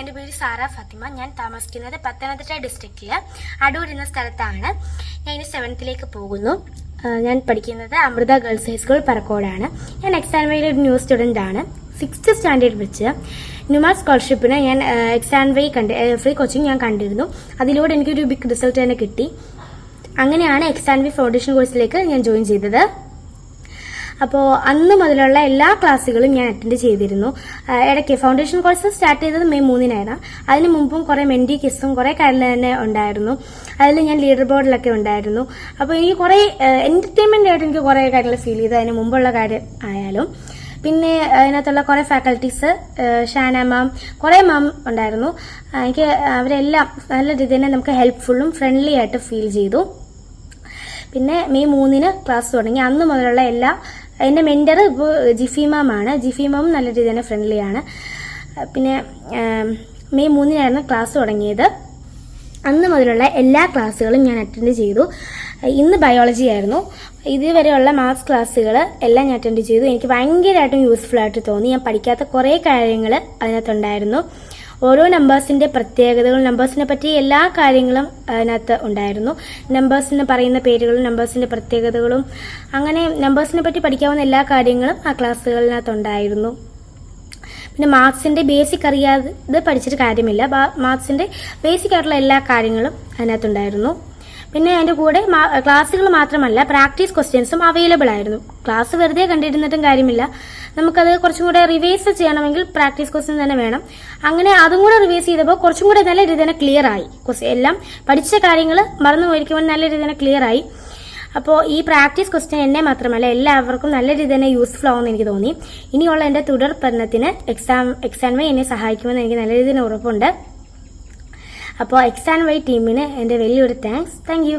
എൻ്റെ പേര് സാറ ഫാത്തിമ. ഞാൻ താമസിക്കുന്നത് പത്തനംതിട്ട ഡിസ്ട്രിക്റ്റിൽ അടൂർ എന്ന സ്ഥലത്താണ്. ഞാൻ ഇനി 7th പോകുന്നു. ഞാൻ പഠിക്കുന്നത് അമൃത ഗേൾസ് ഹൈസ്കൂൾ പറക്കോടാണ്. ഞാൻ എക്സാൻവയിലെ ഒരു ന്യൂ സ്റ്റുഡൻ്റ് ആണ്. 6th സ്റ്റാൻഡേർഡ് വെച്ച് ന്യൂമാ സ്കോളർഷിപ്പിന് ഞാൻ എക്സാൻവൈ ഫ്രീ കോച്ചിങ് ഞാൻ കണ്ടിരുന്നു. അതിലൂടെ എനിക്കൊരു ബിഗ് റിസൾട്ട് തന്നെ കിട്ടി. അങ്ങനെയാണ് എക്സാൻവൈ ഫൗണ്ടേഷൻ കോഴ്സിലേക്ക് ഞാൻ ജോയിൻ ചെയ്തത്. അപ്പോൾ അന്ന് മുതലുള്ള എല്ലാ ക്ലാസ്സുകളും ഞാൻ അറ്റൻഡ് ചെയ്തിരുന്നു. ഇടയ്ക്ക് ഫൗണ്ടേഷൻ കോഴ്സ് സ്റ്റാർട്ട് ചെയ്തത് മെയ് 3-നായിരുന്നു. അതിന് മുമ്പും കുറേ മെൻറ്റി കിസ്സും കുറേ കാര്യങ്ങൾ തന്നെ ഉണ്ടായിരുന്നു. അതിൽ ഞാൻ ലീഡർ ബോർഡിലൊക്കെ ഉണ്ടായിരുന്നു. അപ്പോൾ എനിക്ക് കുറേ എൻ്റർടൈൻമെൻ്റ് ആയിട്ട് എനിക്ക് കുറേ കാര്യങ്ങൾ ഫീൽ ചെയ്തു, അതിന് മുമ്പുള്ള കാര്യം ആയാലും. പിന്നെ അതിനകത്തുള്ള കുറേ ഫാക്കൽറ്റീസ്, ഷാന മാം, കുറേ മാം ഉണ്ടായിരുന്നു. എനിക്ക് അവരെല്ലാം നല്ല രീതിയിൽ തന്നെ നമുക്ക് ഹെൽപ്ഫുള്ളും ഫ്രണ്ട്ലി ആയിട്ട് ഫീൽ ചെയ്തു. പിന്നെ മെയ് 3-ന് ക്ലാസ് തുടങ്ങി. അന്ന് മുതലുള്ള എൻ്റെ മെൻറ്റർ ഇപ്പോൾ ജിഫി മാമാണ്. ജിഫി മാമും നല്ല രീതിയിൽ തന്നെ ഫ്രണ്ട്ലിയാണ്. പിന്നെ മെയ് 3-നായിരുന്നു ക്ലാസ് തുടങ്ങിയത്. അന്ന് മുതലുള്ള എല്ലാ ക്ലാസ്സുകളും ഞാൻ അറ്റൻഡ് ചെയ്തു. ഇന്ന് ബയോളജി ആയിരുന്നു. ഇതുവരെയുള്ള മാത്സ് ക്ലാസ്സുകൾ എല്ലാം ഞാൻ അറ്റൻഡ് ചെയ്തു. എനിക്ക് ഭയങ്കരമായിട്ടും യൂസ്ഫുൾ ആയിട്ട് തോന്നി. ഞാൻ പഠിക്കാത്ത കുറേ കാര്യങ്ങൾ അതിനകത്തുണ്ടായിരുന്നു. ഓരോ നമ്പേഴ്സിൻ്റെ പ്രത്യേകതകളും, നമ്പേഴ്സിനെ പറ്റി എല്ലാ കാര്യങ്ങളും അതിനകത്ത് ഉണ്ടായിരുന്നു. നമ്പേഴ്സിന് പറയുന്ന പേരുകളും നമ്പേഴ്സിൻ്റെ പ്രത്യേകതകളും, അങ്ങനെ നമ്പേഴ്സിനെ പറ്റി പഠിക്കാവുന്ന എല്ലാ കാര്യങ്ങളും ആ ക്ലാസ്സുകളിനകത്തുണ്ടായിരുന്നു. പിന്നെ മാത്സിൻ്റെ ബേസിക് അറിയാതെ പഠിച്ചിട്ട് കാര്യമില്ല. മാത്സിൻ്റെ ബേസിക് ആയിട്ടുള്ള എല്ലാ കാര്യങ്ങളും അതിനകത്തുണ്ടായിരുന്നു. പിന്നെ അതിൻ്റെ കൂടെ ക്ലാസ്സുകൾ മാത്രമല്ല, പ്രാക്ടീസ് ക്വസ്റ്റ്യൻസും അവൈലബിൾ ആയിരുന്നു. ക്ലാസ് വെറുതെ കണ്ടിരുന്നിട്ടും കാര്യമില്ല. നമുക്കത് കുറച്ചും കൂടെ റിവൈസ് ചെയ്യണമെങ്കിൽ പ്രാക്ടീസ് ക്വസ്റ്റ്യൻ തന്നെ വേണം. അങ്ങനെ അതും കൂടെ റിവൈസ് ചെയ്തപ്പോൾ കുറച്ചും കൂടെ നല്ല രീതിയിൽ തന്നെ ക്ലിയർ ആയി. എല്ലാം പഠിച്ച കാര്യങ്ങൾ മറന്നു പോയിരിക്കുമ്പോൾ നല്ല രീതിയിൽ തന്നെ ക്ലിയർ ആയി. അപ്പോൾ ഈ പ്രാക്ടീസ് ക്വസ്റ്റ്യൻ എന്നെ മാത്രമല്ല എല്ലാവർക്കും നല്ല രീതിയിൽ തന്നെ യൂസ്ഫുൾ ആവുമെന്ന് എനിക്ക് തോന്നി. ഇനിയുള്ള എൻ്റെ തുടർ പഠനത്തിന് എക്സാൻവൈ എന്നെ സഹായിക്കുമെന്ന് എനിക്ക് നല്ല രീതിയിൽ ഉറപ്പുണ്ട്. അപ്പോൾ എക്സാൻവൈ ടീമിന് എൻ്റെ വലിയൊരു താങ്ക് യു.